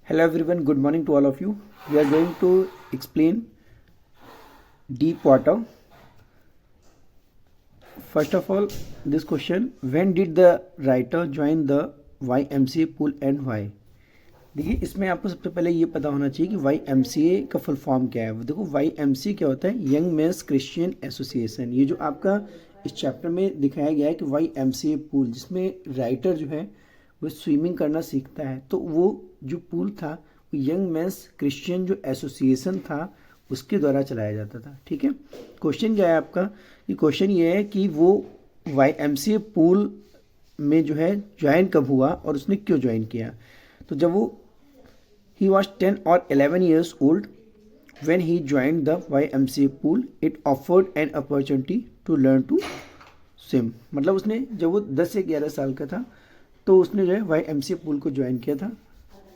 Hello everyone, good morning to all of you. We are going to explain deep water. First of all, this question, when did the writer join the YMCA pool and why? देखिए इसमें आपको सबसे पहले ये पता होना चाहिए कि YMCA का फुल फॉर्म क्या है। देखो YMCA क्या होता है, यंग मेंस क्रिश्चियन एसोसिएशन। ये जो आपका इस चैप्टर में दिखाया गया है कि YMCA पूल, जिसमें राइटर जो है वो स्विमिंग करना सीखता है, तो वो जो पूल था वो यंग मेंस क्रिश्चियन जो एसोसिएशन था उसके द्वारा चलाया जाता था। ठीक है, क्वेश्चन क्या है आपका कि क्वेश्चन ये है कि वो YMCA पूल में जो है ज्वाइन कब हुआ और उसने क्यों ज्वाइन किया। तो जब वो he was 10 or 11 years old when he joined the YMCA pool. It offered an opportunity to learn to swim. मतलब उसने जब वो 10 से 11 साल का था तो उसने जो है YMCA पूल को ज्वाइन किया था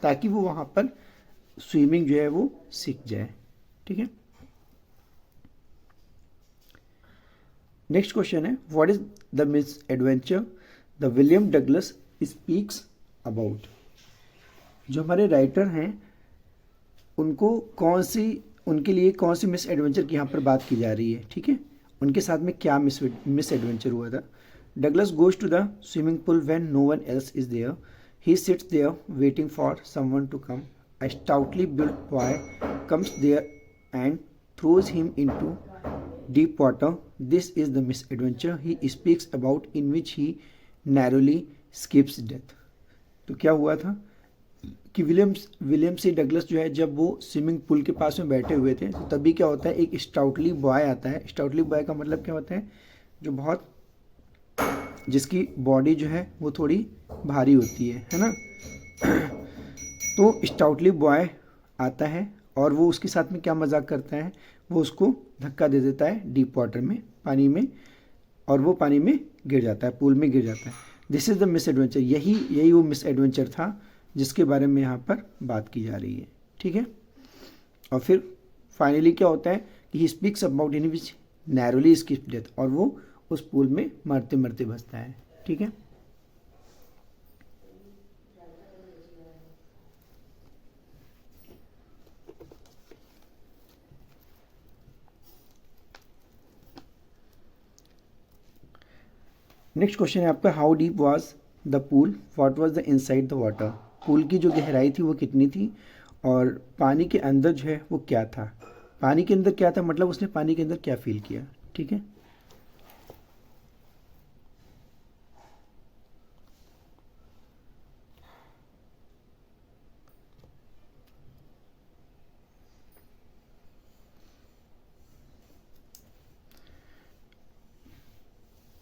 ताकि वो वहाँ पर स्विमिंग जो है वो सीख जाए। ठीक है, नेक्स्ट क्वेश्चन है, what is the miss adventure the William Douglas speaks about. जो हमारे राइटर हैं उनके लिए कौन सी मिस एडवेंचर की यहाँ पर बात की जा रही है। ठीक है, उनके साथ में क्या मिस एडवेंचर हुआ था। Douglas goes to the swimming pool when no one else is there. He sits there waiting for someone to come. A stoutly built boy comes there and throws him into deep water. This is the misadventure he speaks about, in which he narrowly escapes death. तो क्या हुआ था कि William सी Douglas जो है जब वो swimming pool के पास में बैठे हुए थे तो तभी क्या होता है, एक स्टाउटली बॉय आता है। स्टाउटली बॉय का मतलब क्या होता है, जो बहुत जिसकी बॉडी जो है वो थोड़ी भारी होती है ना। तो स्टाउटली बॉय आता है और वो उसके साथ में क्या मजाक करता है, वो उसको धक्का दे देता है डीप वाटर में, पानी में, और वो पानी में गिर जाता है, पूल में गिर जाता है। This is the miss adventure. यही वो मिस एडवेंचर था जिसके बारे में यहाँ पर बात की जा रही है। ठीक है, और फिर फाइनली क्या होता है कि he speaks about in which narrowly skip death, और वो उस पूल में मरते मरते बचता है। ठीक है, नेक्स्ट क्वेश्चन है आपका, how deep was the pool, what was the inside the water. Pool की जो गहराई थी वो कितनी थी और पानी के अंदर जो है वो क्या था। पानी के अंदर क्या था मतलब उसने पानी के अंदर क्या फील किया। ठीक है,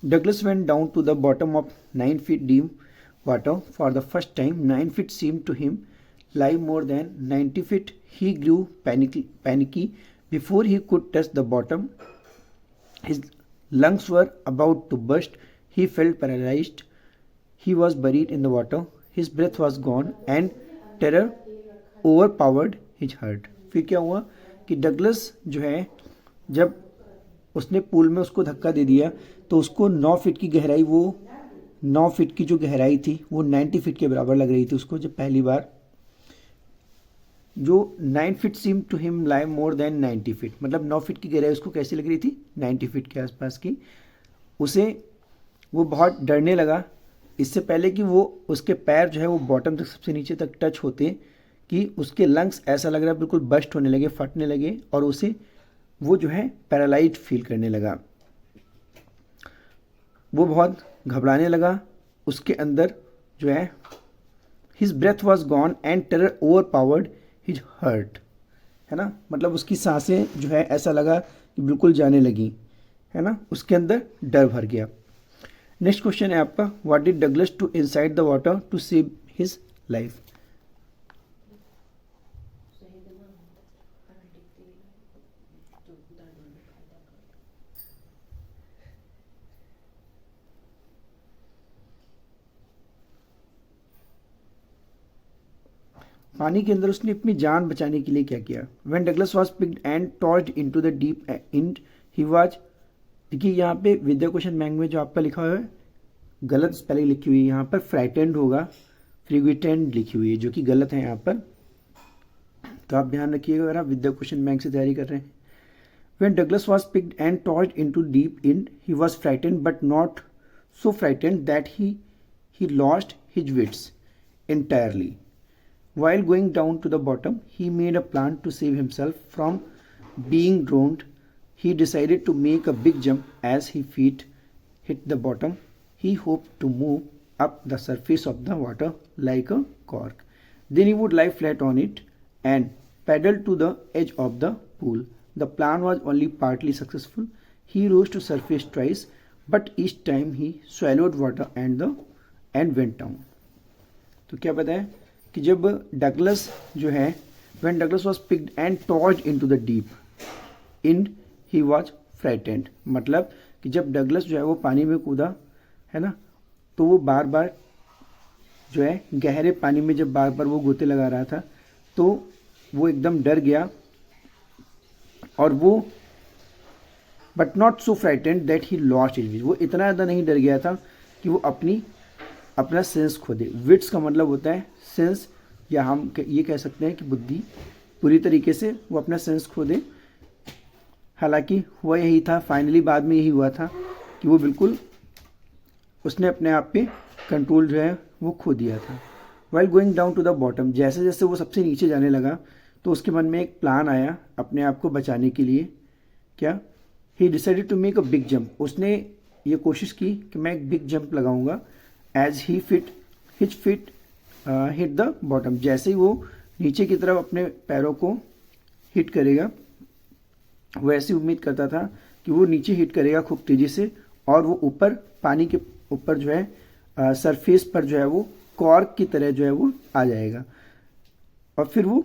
Douglas went down to the bottom of 9 feet deep water for the first time. 9 feet seemed to him lie more than 90 feet. He grew panicky before he could touch the bottom. His lungs were about to burst. He felt paralyzed. He was buried in the water. His breath was gone and terror overpowered his heart. फिर क्या हुआ कि Douglas जो है जब उसने pool में उसको धक्का दे दिया तो उसको 9 फीट की गहराई, वो 9 फीट की जो गहराई थी वो 90 फीट के बराबर लग रही थी उसको। जब पहली बार जो 9 feet seem to him lie more than 90 feet, मतलब 9 फीट की गहराई उसको कैसी लग रही थी, 90 फीट के आसपास की। उसे वो बहुत डरने लगा। इससे पहले कि वो उसके पैर जो है वो बॉटम तक सबसे नीचे तक टच होते कि उसके लंग्स ऐसा लग रहा है बिल्कुल बस्ट होने लगे, फटने लगे, और उसे वो जो है पैरालाइज फील करने लगा। वो बहुत घबराने लगा। उसके अंदर जो है his breath was gone and terror overpowered his heart, है ना, मतलब उसकी सांसें जो है ऐसा लगा कि बिल्कुल जाने लगी, है ना, उसके अंदर डर भर गया। नेक्स्ट क्वेश्चन है आपका, what did Douglas do inside the water to save his life. पानी के अंदर उसने अपनी जान बचाने के लिए क्या किया। When Douglas was picked and tossed into the deep and he was, देखिए यहाँ पे विद द क्वेश्चन बैंक में जो आपका लिखा हुआ है गलत स्पेलिंग लिखी हुई है, यहाँ पर फ्राइटेंड होगा, फ्रिगुटेंड लिखी हुई है जो कि गलत है यहाँ पर। तो आप ध्यान रखिएगा अगर आप विद्या क्वेश्चन बैंक से तैयारी कर रहे हैं. When Douglas was picked and tossed into deep end, he was frightened, but not so frightened that he lost his wits entirely. While going down to the bottom, he made a plan to save himself from being drowned. He decided to make a big jump as his feet hit the bottom. He hoped to move up the surface of the water like a cork. Then he would lie flat on it and paddle to the edge of the pool. The plan was only partly successful. He rose to surface twice, but each time he swallowed water and went down. तो क्या पता है कि जब Douglas जो है when Douglas was picked and tossed into the deep end, he was frightened. मतलब कि जब डगलस जो है वो पानी में कूदा है ना, तो वो बार बार जो है गहरे पानी में जब बार बार वो गोते लगा रहा था तो वो एकदम डर गया और वो but not so frightened that he lost his wits. वो इतना ज़्यादा नहीं डर गया था कि वो अपना सेंस खो दे. विट्स का मतलब होता है सेंस, या हम ये कह सकते हैं कि बुद्धि. पूरी तरीके से वो अपना सेंस खो दे. हालांकि हुआ यही था, फाइनली बाद में यही हुआ था कि वो बिल्कुल उसने अपने आप पे कंट्रोल जो है वो खो दिया था. While going down to the bottom, जैसे जैसे वो सबसे नीचे जाने लगा तो उसके मन में एक प्लान आया अपने आप को बचाने के लिए. क्या? He decided to make a big jump. उसने ये कोशिश की कि मैं एक बिग जंप लगाऊंगा. As he his feet hit the bottom, जैसे ही वो नीचे की तरफ अपने पैरों को हिट करेगा, वो ऐसी उम्मीद करता था कि वो नीचे हिट करेगा खूब तेजी से और वो ऊपर पानी के ऊपर जो है सरफेस पर जो है वो कॉर्क की तरह जो है वो आ जाएगा और फिर वो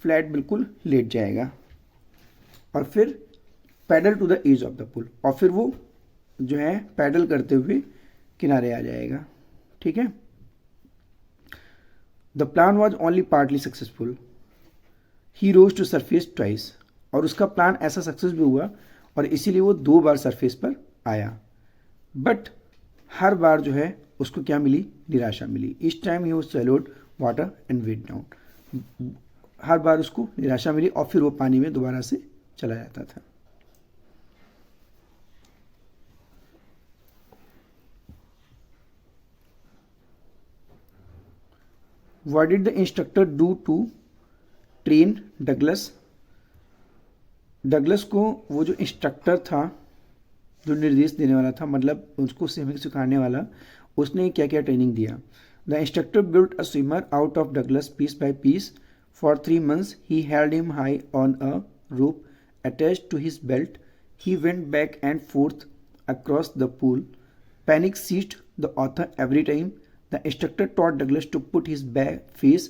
फ्लैट बिल्कुल लेट जाएगा और फिर paddle to the edge of the pool, और फिर वो जो है पैडल करते हुए किनारे आ जाएगा. ठीक है. The plan was only partly successful. He rose to surface twice, और उसका प्लान ऐसा सक्सेस भी हुआ और इसीलिए वो 2 बार सरफेस पर आया. बट हर बार जो है उसको क्या मिली? निराशा मिली. Each time he was swallowed water and went down. हर बार उसको निराशा मिली और फिर वो पानी में दोबारा से चला जाता था. What did the instructor do to train Douglas? Douglas को वो जो इंस्ट्रक्टर था, जो निर्देश देने वाला था, मतलब उसको स्विमिंग सिखाने वाला, उसने क्या क्या ट्रेनिंग दिया. The instructor built a swimmer out of Douglas piece by piece. For 3 months he held him high on a rope attached to his belt. He went back and forth across the pool. Panic seized the author every time the instructor taught Douglas to put his face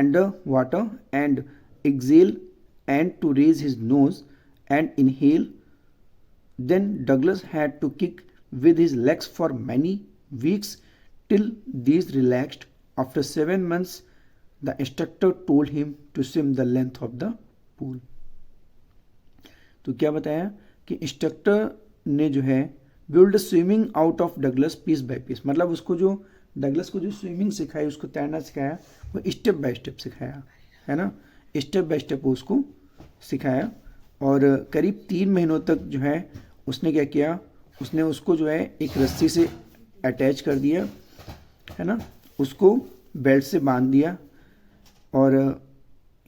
under water and exhale, and to raise his nose and inhale. Then Douglas had to kick with his legs for many weeks till these relaxed. After 7 months, the instructor told him to swim the length of the pool. तो क्या बताया कि instructor ने जो है build swimming out of Douglas piece by piece, मतलब उसको जो डगलस को जो स्विमिंग सिखाई, उसको तैरना सिखाया, वो स्टेप बाय स्टेप सिखाया, है ना. स्टेप बाय स्टेप उसको सिखाया और करीब 3 महीनों तक जो है उसने क्या किया, उसने उसको जो है एक रस्सी से अटैच कर दिया, है ना, उसको बेल्ट से बांध दिया और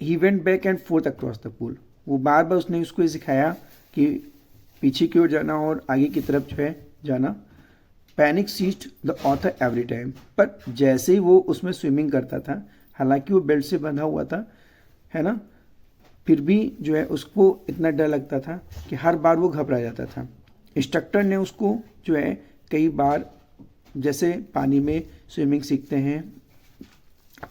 he went back and fourth across the pool. वो बार बार उसने उसको ये सिखाया कि पीछे की ओर जाना और आगे की तरफ जो है जाना. Panic seized the author every time, पर जैसे ही वो उसमें स्विमिंग करता था, हालांकि वो बेल्ट से बंधा हुआ था, है ना, फिर भी जो है उसको इतना डर लगता था कि हर बार वो घबरा जाता था. इंस्ट्रक्टर ने उसको जो है कई बार, जैसे पानी में स्विमिंग सीखते हैं,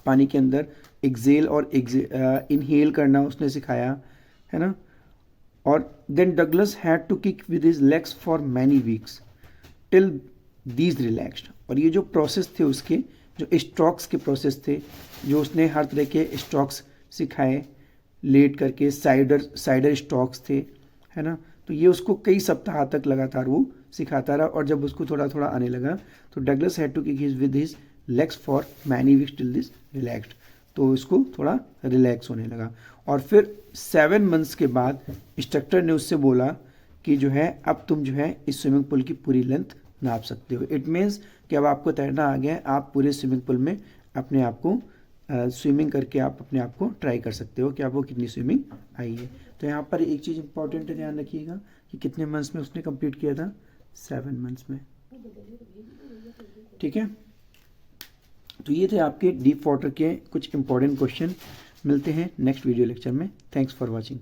पानी के अंदर एक्सेल और इनहेल करना उसने सिखाया, है ना. और then Douglas had to kick with his legs for many weeks till these relaxed. और ये जो प्रोसेस थे उसके, जो स्ट्रोक्स के प्रोसेस थे, जो उसने हर तरह के स्ट्रोक्स सिखाए, लेट करके साइडर स्ट्रोक्स थे, है ना. तो ये उसको कई सप्ताह तक लगातार वो सिखाता रहा और जब उसको थोड़ा थोड़ा आने लगा तो Douglas had to kick his with his legs for many weeks till this relaxed. तो इसको थोड़ा रिलैक्स होने लगा। और फिर 7 मंथ्स के बाद इंस्ट्रक्टर ने उससे बोला कि जो है अब तुम जो है इस स्विमिंग पूल की पूरी लेंथ नाप सकते हो। इट मीन्स कि अब आपको तैरना आ गया है, आप पूरे स्विमिंग पूल में अपने आप को स्विमिंग करके आप अपने आप को ट्राई कर सकते हो कि आपको कितनी स्विमिंग आई है। तो यहाँ पर एक चीज़ इंपॉर्टेंट है, ध्यान रखिएगा कि कितने मंथ्स में उसने कंप्लीट किया था, 7 मंथ्स में। ठीक है, तो ये थे आपके डीप वाटर के कुछ इंपॉर्टेंट क्वेश्चन। मिलते हैं नेक्स्ट वीडियो लेक्चर में। Thanks for watching.